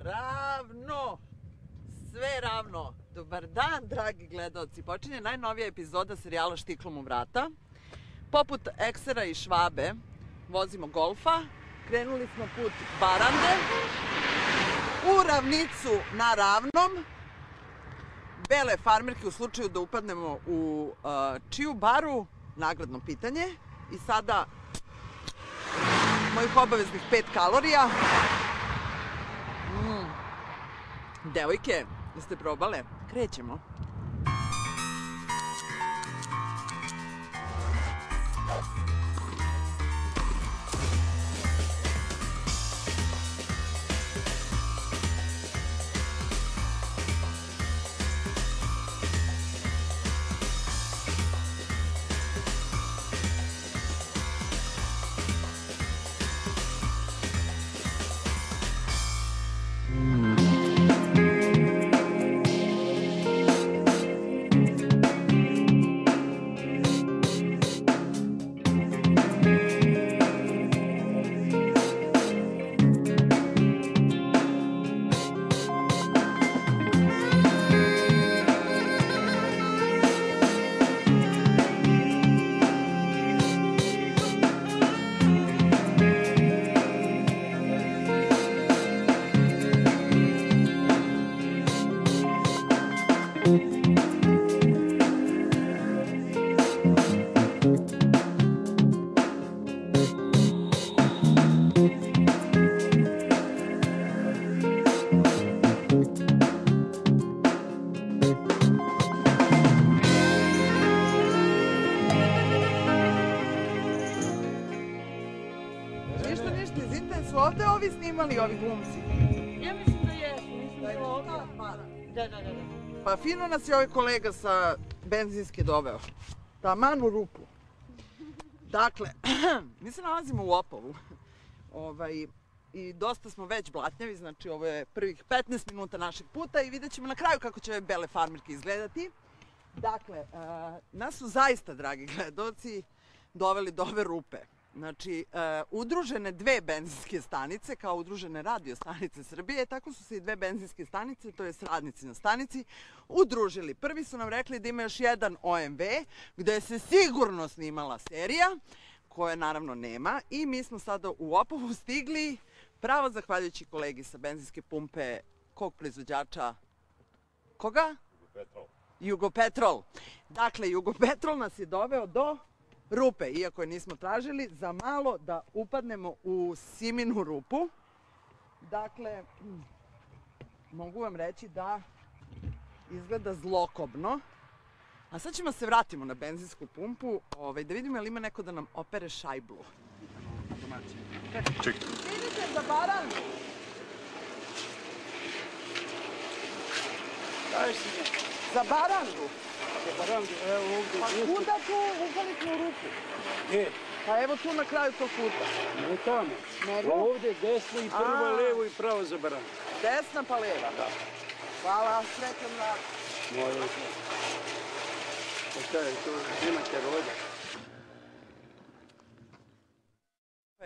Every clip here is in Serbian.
ravno. Sve ravno. Dobar dan, dragi gledaoci. Počinje najnovija epizoda serijala Štiklom u vrata. Poput Eksera i Švabe vozimo Golfa. Krenuli smo put Barande u ravnicu na Ravnom. Bele farmerke u slučaju da upadnemo u čiju baru? Nagradno pitanje. I sada mojih obaveznih 5 kalorija. Devojke, jeste probale? Krećemo. Ovde ovi snimali, ovi glumci? Ja mislim da jesu, mislim da je ovdje. Da. Pa fino nas je ovaj kolega sa benzinske doveo. Taman u rupu. Dakle, mi se nalazimo u Opovu. I dosta smo već blatnjavi, znači ovo je prvih 15 minuta našeg puta i vidjet ćemo na kraju kako će ove bele farmerke izgledati. Dakle, nas su zaista, dragi gledaoci, doveli do ove rupe. Znači, udružene dve benzinske stanice, kao udružene radio stanice Srbije, tako su se i dve benzinske stanice, to je radnici na stanici, udružili. Prvi su nam rekli da ima još jedan OMV, gde se sigurno snimala serija, koje naravno nema, i mi smo sada u Opovu stigli, pravo zahvaljujući kolegi sa benzinske pumpe, kog proizvođača? Koga? Jugopetrol. Jugopetrol. Dakle, Jugopetrol nas je doveo do rupe, iako je nismo tražili, za malo da upadnemo u Siminu rupu. Dakle, mogu vam reći da izgleda zlokobno. A sad ćemo se vratimo na benzinsku pumpu, da vidimo je li ima neko da nam opere šajblu. Čekaj. Idite za Barandu. Daj si ne. Za Barandu. Barandu, evo ovdje. Pa kuda tu upali smo u rupu? Pa evo tu na kraju tog puta. Ne tamo. Nego? Ovdje desno i prvo levo i pravo za Barandu. Desna pa leva? Da. Hvala, srećan rad. Molim. Pa šta je to? Imate roda.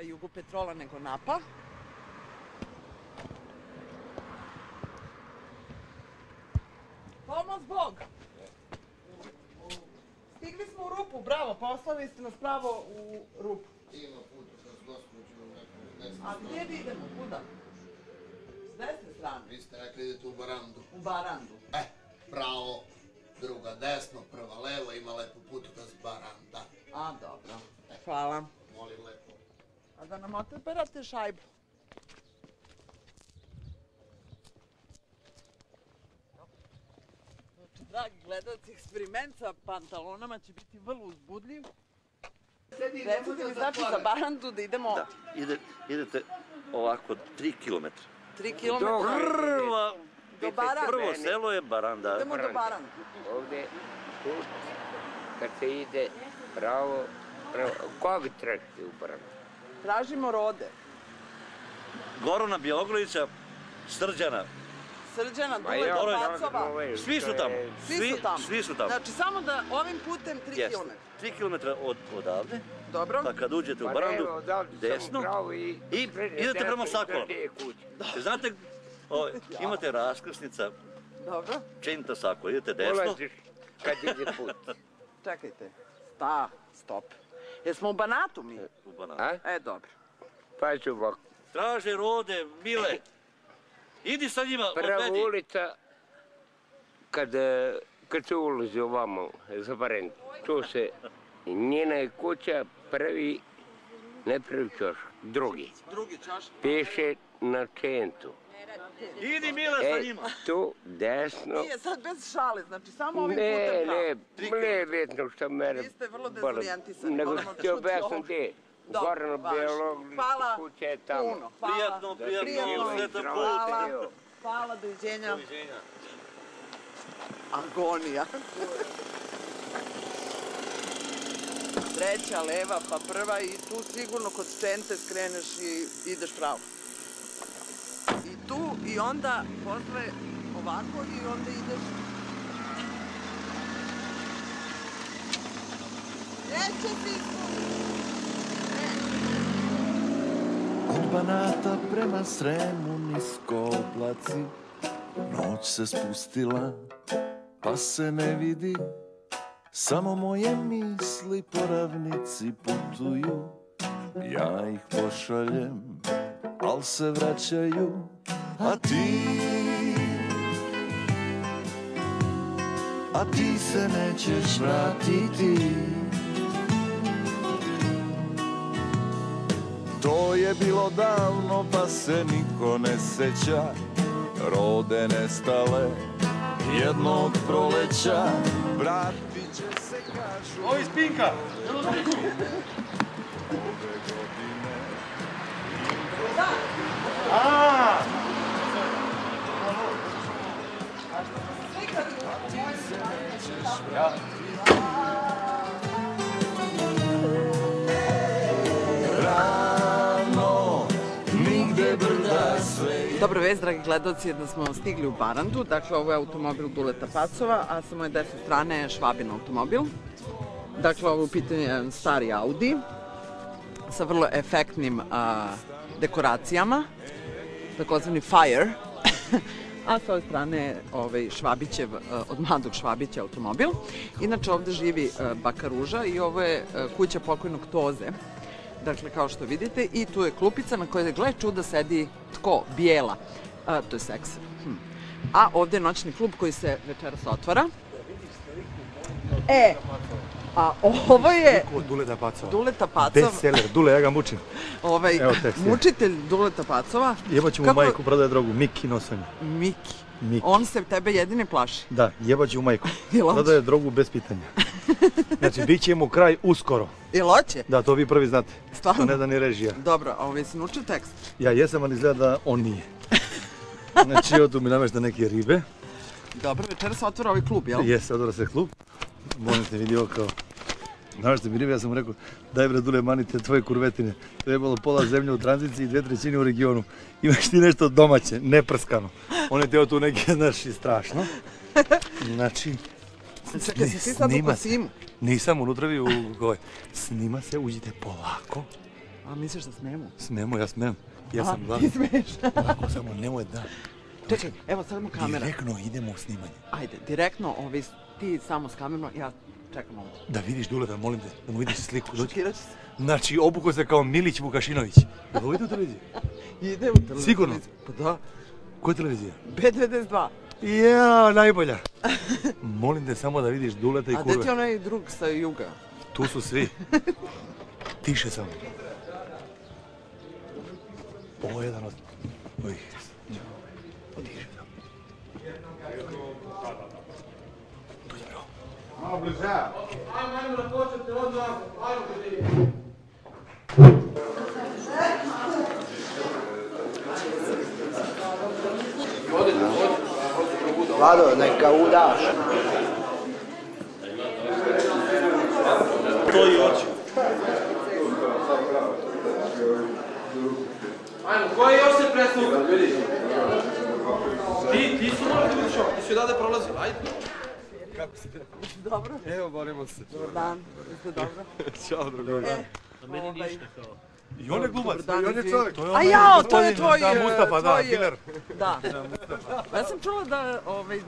Jugopetrola nego Napa. Pomoz Bog! Stigli smo u rupu, bravo, poslali ste nas pravo u rupu. Ima puta kroz gospođu u neku desnu. A gdje vi idemo, kuda? S desne strane? Vi ste rekli idete u Barandu. U Barandu. Pravo, druga desno, prva levo, ima lepo put kroz Baranda. A, dobro. Hvala. Molim lepo. A da nam oteperate šajbu. Znači, dragi gledalci, eksperiment sa pantalonama će biti vrlo uzbudljiv. Recite mi znači za Barandu da idemo... Da, idete ovako 3 kilometra. 3 kilometra? Do Barande. Prvo selo je Baranda. Idemo do Barande. Ovdje, put, kad se ide pravo, kog tražite u Barandu? Tražimo Rode. Gorana Bjelogrlića, Srđana. Srđana, Dule, Pacova. Svi su tamo. Svi su tamo. Znači, samo da ovim putem 3 km. 3 km odavde. Dobro. Pa kad uđete u Barandu, desno i idete prema Sakolama. Znate Imate raskrsnica, Dobro. činta sako, idete desno. Ulaziš kad ide put. Čekajte. Stop. Jesmo u Banatu mi? U Banatu. A? Dobro. Pazi ovako. Traže Rode, Mile. Idi sa njima, Prva odvedi. ulica, kad se ulazi ovamo za Barent, tu se njena je kuća, ne prvi čošak, drugi. Drugi čošak. Piše na Čentu. Idi Mile sa njima. Tu desno. Nije sad bez šale, znači samo ovim putem pravo. Ne bitno što mene... Vi ste vrlo dezorijentisani. Nego ti objasnim gdje. Gorano Belog, Hvala kuća je tamo. puno. Prijatno, sretan put. Hvala, doviđenja. Agonija. Treća, leva, pa prva i tu sigurno kod Čente skreneš i ideš pravo. I tu i onda posle ovako i onda ideš... Neće ti Od Banata prema Sremu nisko oblaci, noć se spustila, pa se ne vidi, samo moje misli po ravnici putuju, ja ih pošaljem, al se vraćaju, a ti se nećeš vratiti. To je bilo davno, pa se niko ne seća, Rode nestale jednog proleća, vratit će se, kažu... Ovo iz Pinka! Dobra vest, dragi gledalci, je da smo stigli u Barandu. Dakle, ovo je automobil Duleta Pacova, a sa moje desne strane je Švabin automobil. Dakle, ovo u pitanju je stari Audi sa vrlo efektnim dekoracijama, takozvani Fire. A sa ove strane je Švabićev, od mladog Švabića automobil. Inače, ovde živi Bakaruža i ovo je kuća pokojnog Toze. Dakle, kao što vidite, i tu je klupica na kojoj, gle čuda, sedi tko? Bijela. To je seks. A ovde je noćni klub koji se večeras otvara. A ovo je... Duleta Pacova. Duleta Pacov. Bestseller. Dule, ja ga mučim. Mučitelj Duleta Pacova. Jebaću mu majku, prodaje drogu. Miki nosanje. Miki. On se tebe jedine plaši. Da, jebaću mu majku. Prodaje drogu bez pitanja. Znači, bit će mu kraj uskoro. Jel hoće? Da, to vi prvi znate. Stvarno? To ne da ni režija. Dobro, a ovaj si naučio tekst? Ja jesam, ali izgleda da on nije. Znači, evo tu mi namešta neke ribe. Dobro, večera se otvara ovaj klub, jel? Jeste, otvara se klub. Molim te vidio kao... Namešta mi ribe, ja sam mu rekao, daj bre Dule, manite tvoje kurvetine. Trebalo pola zemlje u tranziciji i 2/3 u regionu. Imaš ti nešto domaće, neprskano. On je teo tu neke, znaš, i strašno. Znači... Čekaj, si ti sad u kosimu? Nisam, unutra vi u govoj. Snima se, uđite polako. A misliš da smemo? Smemo, ja smem. Ja sam ti smeš. Polako, samo nemoj da. Čekaj, evo samo kamera. Direktno idemo u snimanje. Ajde, direktno, ti samo s kamerom, ja čekam ovdje. Da vidiš Duleta, molim te, da mu vidiš sliku. Šokirat će se. Znači, obuko se kao Milić Vukašinović. Da ovo ide u televiziju? Ide u televiziju. Sigurno? Pa da. Koja televizija? B92. Jao, najbolja. Molim te samo da vidiš Duleta i kurve. A gde ti onaj drug sa juga? Tu su svi. Tiše samo. Ovo je jedan od ovih. Tiše samo. Tu je bro. Malo bližaja. Ajmo da počete odmah. Ajmo kod Vlado, neka udaš. To i hoće. Ajmo, koji još se presnuka? Ti su morali biti šok, ti si odavde prolazio, ajde. Kako si? Dobro. Evo, borimo se. Dobar dan, jeste dobro? Ćao, drugo. A meni ništa kao. I on je glumac, i on je čovjek. A jao, to je tvoj... Da, Mustafa, da, killer. Da. Ja sam čula da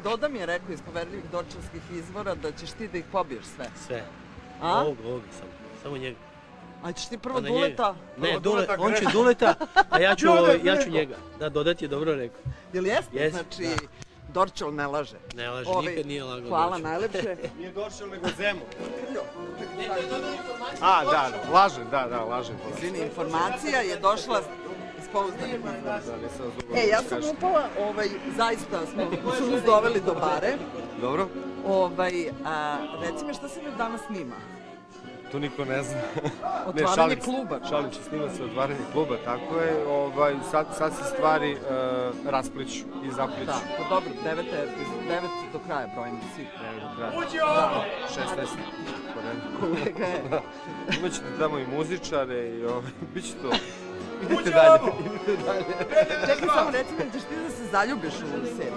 Doda mi je rekao iz poverljivih dorčevskih izvora da ćeš ti da ih pobiješ sve. Sve. A? Ovog, samo njega. A ćeš ti prvo Duleta? Ne, on će Duleta, a ja ću njega. Da, Doda ti je dobro rekao. Jel jeste? Znači, Dorčel ne laže. Ne laže, nikad nije lagao. Hvala najlepše. Nije Dorčel nego Zemun. A, da, lažem. Izvini, informacija je došla iz pouzdanih izvora. Ja sam upala, zaista su nas doveli do bare. Dobro. Reci mi šta se danas snima? To niko ne zna. Otvaranje kluba. Šalim se, snima se otvaranje kluba, tako je. Sad se stvari raspliću i zapliću. Da, pa dobro, 9 do kraja brojimo svi. 9 do kraja. Da. 16. Kolega je. Imaćete tamo i muzičare i bit će to. Idite dalje. Čekaj, samo reci mi, ćeš ti da se zaljubiš u seriju?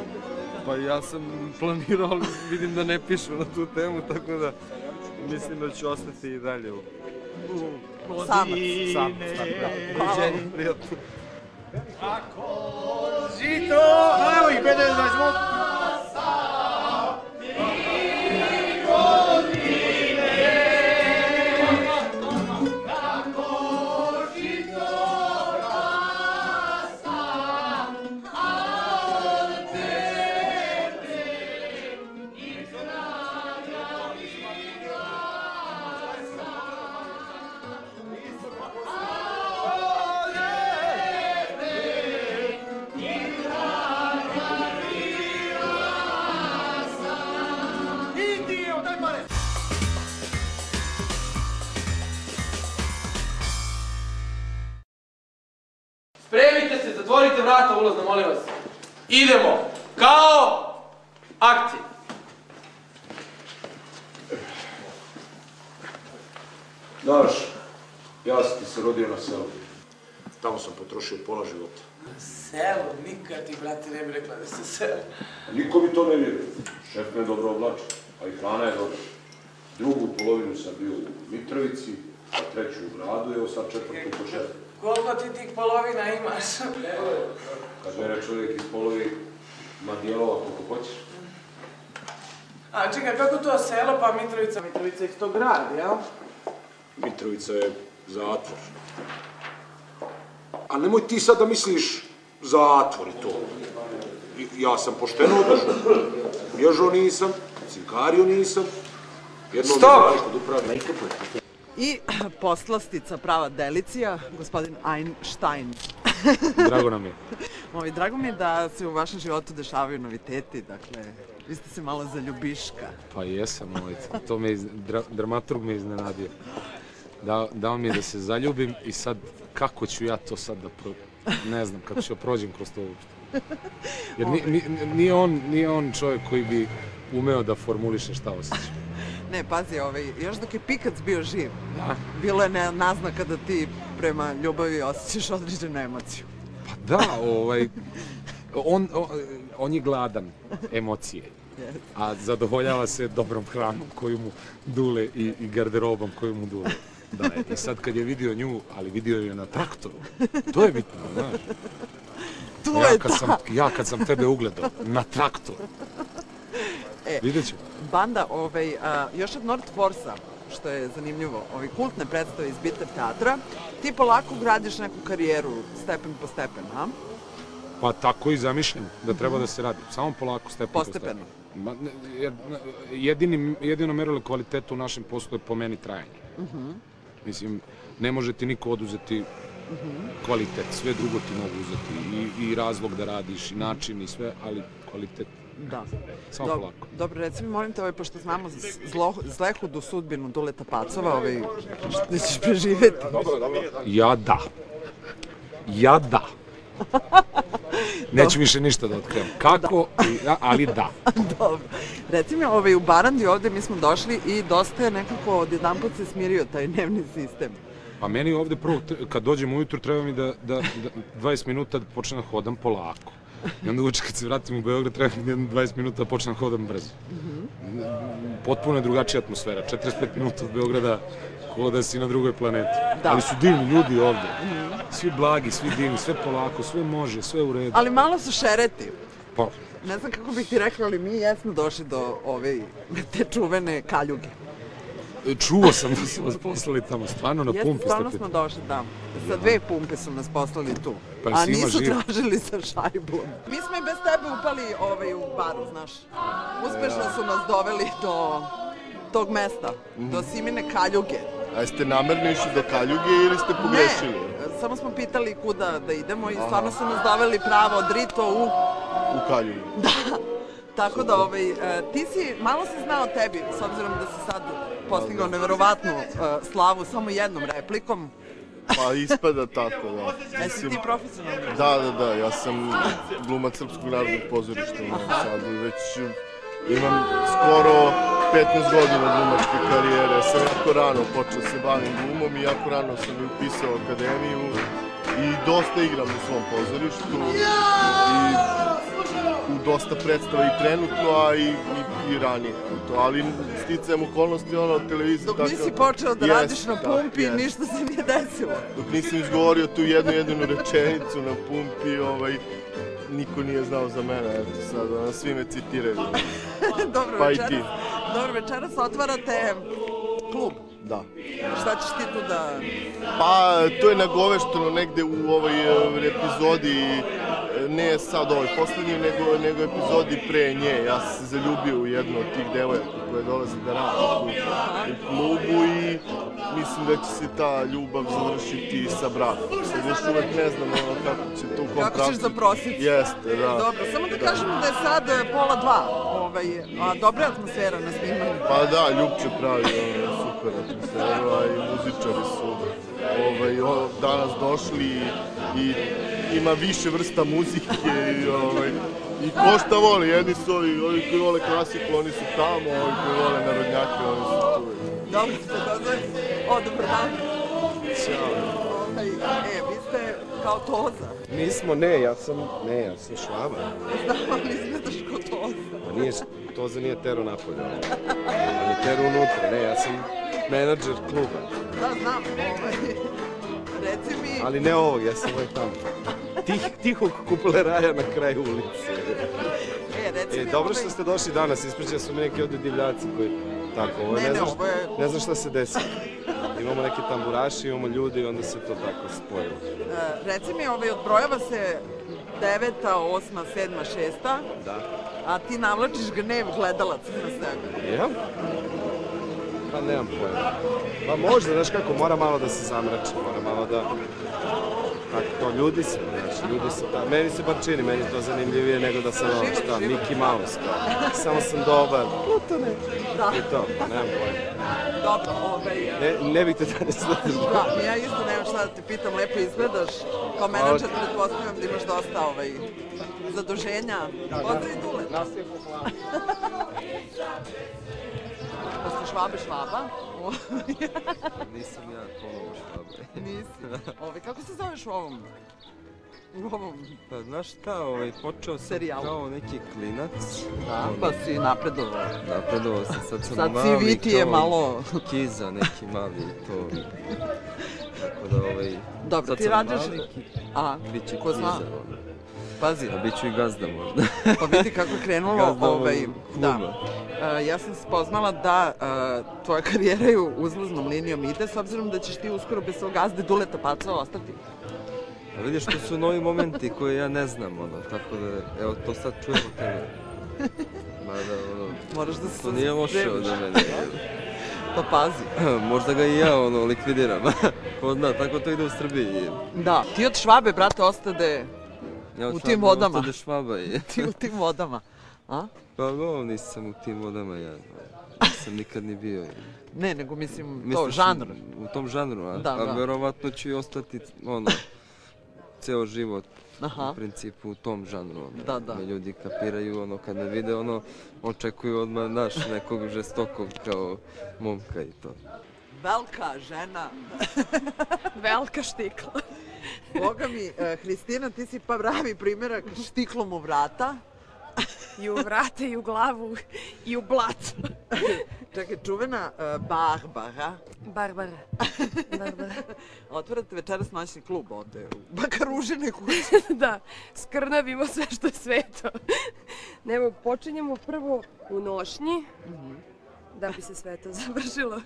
Pa ja sam planirao, ali vidim da ne pišu na tu temu, tako da mislim da ću ostati i dalje u... Samac. Hvala. Prijatno. Žito! Evo ih, 15-20 Spremite se, zatvorite vrata ulazno, molim vas. Idemo, kao akcija. Znaš, ja sam ti se rodio na selu. Tamo sam potrošio pola života. Selo, nikad ti, brate, ne bi rekla da se selo. Niko mi to ne vjeruje. Šef me dobro oblači, a i hrana je dobra. Drugu polovinu sam bio u Mitrovici, a treću u gradu, evo sad četvrtu po šefu. Koliko ti tih polovina imaš? Kad mene čovjek iz polovi ima dijelova koliko hoćeš. A čekaj, kako to selo pa Mitrovica? Mitrovica je to grad, jel? Mitrovica je zatvor. A nemoj ti sad da misliš zatvor i to. Ja sam pošteno održao. Bježao nisam, cinkario nisam. Stop! I poslastica, prava delicija, gospodin Einstein. Drago nam je. Drago mi je da se u vašem životu dešavaju noviteti, dakle, vi ste se malo zaljubiška. Pa jesam, to me dramaturg me iznenadio. Dao mi je da se zaljubim i sad, kako ću ja to sad da ne znam, kako ću ja prođem kroz to uopšte. Jer nije on čovjek koji bi umeo da formuliše šta osjeća. Ne, pazi, još dok je Pikac bio živ, bilo je naznaka da ti prema ljubavi osjećaš određenu emociju. Pa da, on je gladan emocije, a zadovoljava se dobrom hranom koju mu Dule i garderobom koju mu Dule daje. I sad kad je vidio nju, ali vidio je na traktoru, to je bitno, znaš. Ja kad sam tebe ugledao, na traktoru. Vidjet ću. Banda, još od Nordforsa, što je zanimljivo, kultne predstave iz Biter teatra, ti polako gradiš neku karijeru, stepen po stepen, ha? Pa tako i zamišljam da treba da se radi. Samo polako, stepen po stepen. Jedino merilo kvaliteta u našem poslu je po meni trajanje. Mislim, ne može ti niko oduzeti kvalitet, sve drugo ti mogu uzeti. I razlog da radiš, i način, i sve, ali kvalitet. Da. Samo polako. Dobro, reci mi, molim te, pošto znamo zlehudu sudbinu Duleta Pacova, da ćeš preživjeti. Ja da. Neću više ništa da otkrivam. Kako, ali da. Dobro. Reci mi, u Barandi ovde mi smo došli i dosta je nekako odjedanput se smirio taj dnevni sistem. Pa meni ovde prvo, kad dođem ujutru, treba mi da 20 minuta da počnem da hodam polako. I onda uče kad se vratim u Beograd, treba mi 20 minuta da počnem da hodam brzo. Potpuno je drugačija atmosfera. 45 minuta od Beograda ko da si na drugoj planeti. Ali su divni ljudi ovde. Svi blagi, svi divni, sve polako, sve može, sve u redu. Ali malo su šereti. Pa. Ne znam kako bih ti rekla, ali mi jesmo došli do te čuvene kaljuge. Čuo sam da su vas poslali tamo, stvarno na pumpi ste. Stvarno smo došli tamo. Sa 2 pumpe su nas poslali tu. Pa a nisu tražili sa šajbom. Mi smo i bez tebe upali u baru, znaš. Uspešno su nas doveli do tog mesta, do Simine kaljuge. A jeste namerno išli do kaljuge ili ste pogrešili? Ne, samo smo pitali kuda da idemo i stvarno su nas doveli pravo drito u kaljugu. Da. Tako da, ti si, malo si znao tebi, s obzirom da si sad postigao neverovatnu slavu samo jednom replikom. Pa ispada tako, da. Jesi ti profesionalni? Da, ja sam glumac Srpskog narodnog pozorišta u Novom Sadu i već imam skoro 15 godina glumačke karijere. Ja sam jako rano počeo se bavim glumom i jako rano sam i upisao akademiju i dosta igram u svom pozorištu i u dosta predstava i trenutno, a i ranije. Ali sticajem okolnosti televizije... Dok nisi počeo da radiš na pumpi, ništa se nije desilo. Dok nisam izgovorio tu jednu rečenicu na pumpi, niko nije znao za mene, eto sad, svi me citiraju. Dobro, večeras otvarate klub. Da. Šta ćeš ti tu da... Pa, to je nagovešteno negde u ovoj epizodi, ne sad ovoj poslednjoj, nego epizodi pre nje. Ja sam se zaljubio u jednu od tih devojaka koje dolaze da rade u klubu i mislim da će se ta ljubav završiti sa brakom. Sad još uvek ne znam kako će to u kom pravcu. Kako ćeš zaprositi? Jeste, da. Dobro, samo da kažemo da je sad 1:30, a dobra je atmosfera na snimanju. Pa da, Ljubče pravi super atmosferu, a i muzičari su danas došli i ima više vrsta muzike i ko šta voli, jedni su ovi koji vole klasiku, oni su tamo, ovi koji vole narodnjake, oni su tu. Dobro ste dozvali. Dobar dan. Ćao. Vi ste kao Toza. Nismo, ja sam Švaba. Znam, ali izgledaš kao Toza. Toza nije tero napolje, on je tero unutra, ja sam menadžer kluba. Da, znam, reci mi... Ali ne ovog, ja sam tamo. Tihog kupleraja na kraju ulice. Reci mi... Dobro što ste došli danas, ispričali su mi neki ovdje divljaci koji... Tako, ne znam šta se desi. Imamo neke tamburaši, imamo ljudi i onda se to tako spojilo. Reci mi, odbrojava se 9., 8., 7., 6. Da. A ti navlačiš gnev gledalaca na sebe. Ja? Pa nemam pojma. Pa možda, znaš kako, mora malo da se zamrači, mora malo da... Tako to, ljudi se, meni se bar čini, meni je to zanimljivije nego da sam Mickey Mouse, samo sam dobar, Plutone, i to, nemam pojma. Dobro, Ne bih te dalje slušao. Da, ja isto nemam šta da te pitam, lepo izgledaš, kao menadžer pretpostavljam da imaš dosta zaduženja. Pozdrav i Dule. Nastaje poklava. Posle Švaba? Nisam ja ponovo Švabe. Nisi. Kako se zoveš u ovom? Pa znaš šta, počeo sam kao neki klinac. Da, pa si napredovao. Napredovao sam, sad sam mali. Sad si vitije malo. Kiza, neki mali i to. Tako da Dobro, ti radiš... Biće ko zna? Pazi. A bit ću i gazda možda. Pa vidi kako je krenulo. Da. Ja sam spoznala da tvoja karijera je uzlaznom linijom ide, s obzirom da ćeš ti uskoro bez svog gazde Duleta Pacova ostati. A vidiš, to su novi momenti koje ja ne znam, tako da, evo, to sad čujem od tebe. Moraš da se... To nije loše od mene. Pa pazi. Možda ga i ja, likvidiram. Ko zna, tako to ide u Srbiji. Da, ti od Švabe, brate, ostade u tim vodama. Ostade Švaba i... Ti u tim vodama, a? Pa nisam u tim vodama, ja nisam nikad ni bio. Ne, nego mislim, to, žanr. U tom žanru, a verovatno ću i ostati, ceo život, u principu, u tom žanru. Da. Me ljudi kapiraju, kad me vide, očekuju odmah, nekog žestokog kao momka i to. Velika žena. Velika štikla. Boga mi, Hristina, ti si pa pravi primjerak štiklom u vrata. I u vrata, i u glavu, i u blato. Čekaj, čuvena Barbara. Barbara. Otvarate večeras noćni klub ovde u Bakaružine kući. Da, skrnavimo sve što je sveto. Evo, počinjemo prvo u nošnji, da bi se sve to završilo.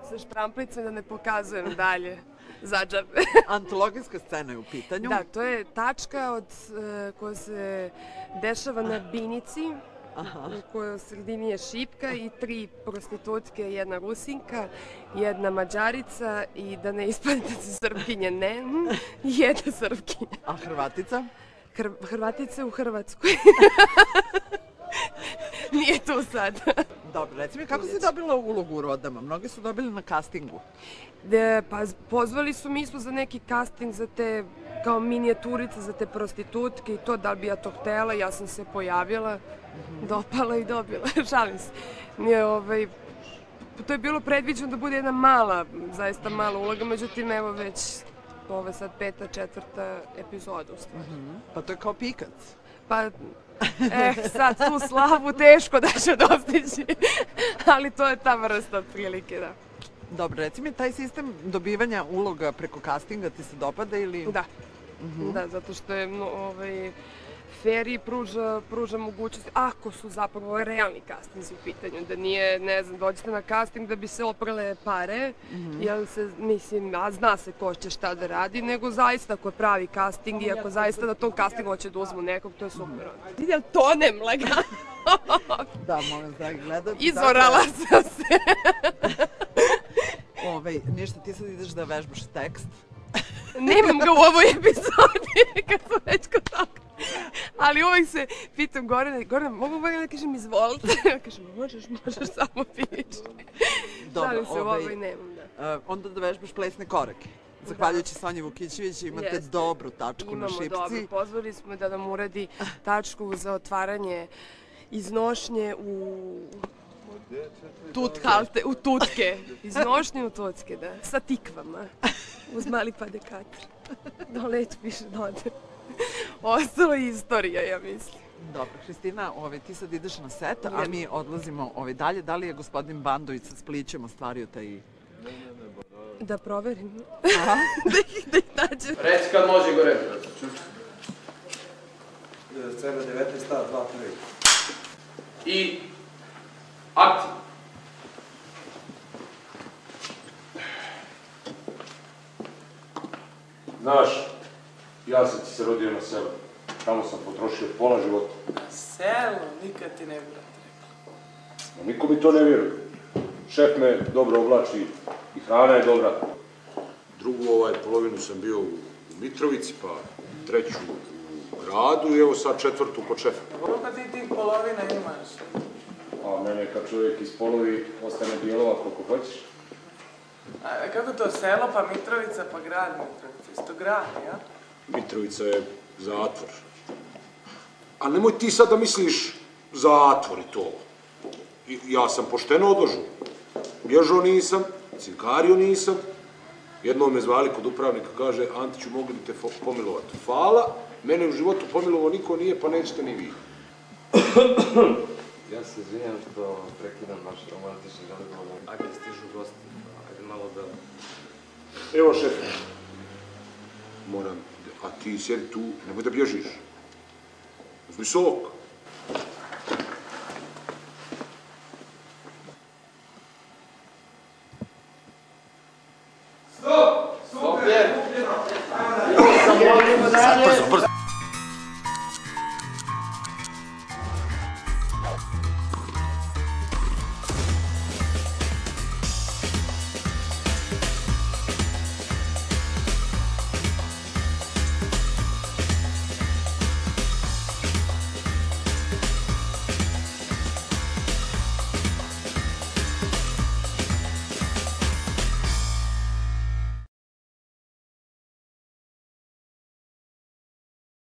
Sa štramplicom da ne pokazujem dalje. Zadžab. Antologijska scena je u pitanju. Da, to je tačka koja se dešava na Binici, u kojoj u sredini je šipka i 3 prostitutke, jedna Rusinka, jedna Mađarica i da ne ispadete se Srpkinje, ne, jedna Srpkinja. A Hrvatica? Hrvatica u Hrvatskoj. Nije tu sad. Dobro, reci mi, kako si dobila ulogu u Rodama? Mnogi su dobili na castingu. Pa pozvali su, mi smo za neki casting za te kao minijaturice za te prostitutke i to, da li bi ja to htela, ja sam se pojavila, dopala i dobila, šalim se. To je bilo predviđeno da bude jedna mala, zaista mala uloga, međutim evo već ovo je sad 5., 4. epizoda. Pa to je kao Pikac. Pa, sad tu slavu teško da ću dostići, ali to je ta vrsta otprilike, da. Dobro, reci mi, taj sistem dobivanja uloga preko castinga ti se dopada ili... Da, da, zato što je fair i pruža mogućnost, ako su zapravo realni castinzi u pitanju, da nije, ne znam, dođete na casting da bi se oprale pare, jer se, mislim, a zna se ko će šta da radi, nego zaista ako je pravi casting i ako zaista na tom castingu hoće da uzmu nekog, to je super. Jel tonem lagano? Da, molim, dragi gledati. Izorala sam se. Ništa, ti sad ideš da vežbaš tekst. Nemam ga u ovoj epizodi, kad sam već kod toga. Ali uvijek se pitam Gorana, mogu da kažem izvolite? Ja kažem, možeš, samo piši. Šalim se, u ovoj nemam, da. Onda da vežbaš plesne korake. Zahvaljujući Sonji Vukićević imate dobru tačku na šipci. Imamo dobro, pozvali smo da nam uradi tačku za otvaranje iz nošnje u tutke. Iz nošnje u tutke, da. Sa tikvama. Uz mali padekator. Dole tu piše dode. Ostalo je istorija, ja mislim. Dobro, Hristina, ti sad ideš na set, a mi odlazimo dalje. Da li je gospodin Bandović sa Splićem ostvario taj... Da proverim. Da ih nađem. Reci kad može gore. Scena 19, stav 2, 1. I... akcija. Znaš, ja sam ti se rodio na selu. Tamo sam potrošio pola života. Selo? Nikad ti ne bi rekla. Niko mi to ne vjeruje. Šef me dobro oblači i hrana je dobra. Drugu polovinu sam bio u Mitrovici, pa treću u gradu i evo sad četvrtu kod šefa. Koliko ti tih polovina imaš? A mene kad čovjek ispolovi, ostane dijelova koliko hoćeš. A kako to selo, pa Mitrovica, pa grad Mitrovica? Isto grad, ja? Mitrovica je zatvor. Ali nemoj ti sad da misliš zatvor i to. Ja sam pošteno odložio. Bježao nisam, cinkario nisam. Jednom me zvali kod upravnika, kaže, Antiću, mogli bi te pomilovati. Hvala, mene u životu pomilovao niko nije, pa nećete ni vi. Ja se izvinjam što prekidam naš romantični razgovor. Ako stižu gosti, ajde malo da... Evo, šefe. Moram, a ti sjedi tu, nemoj da bježiš. Uzmi sok.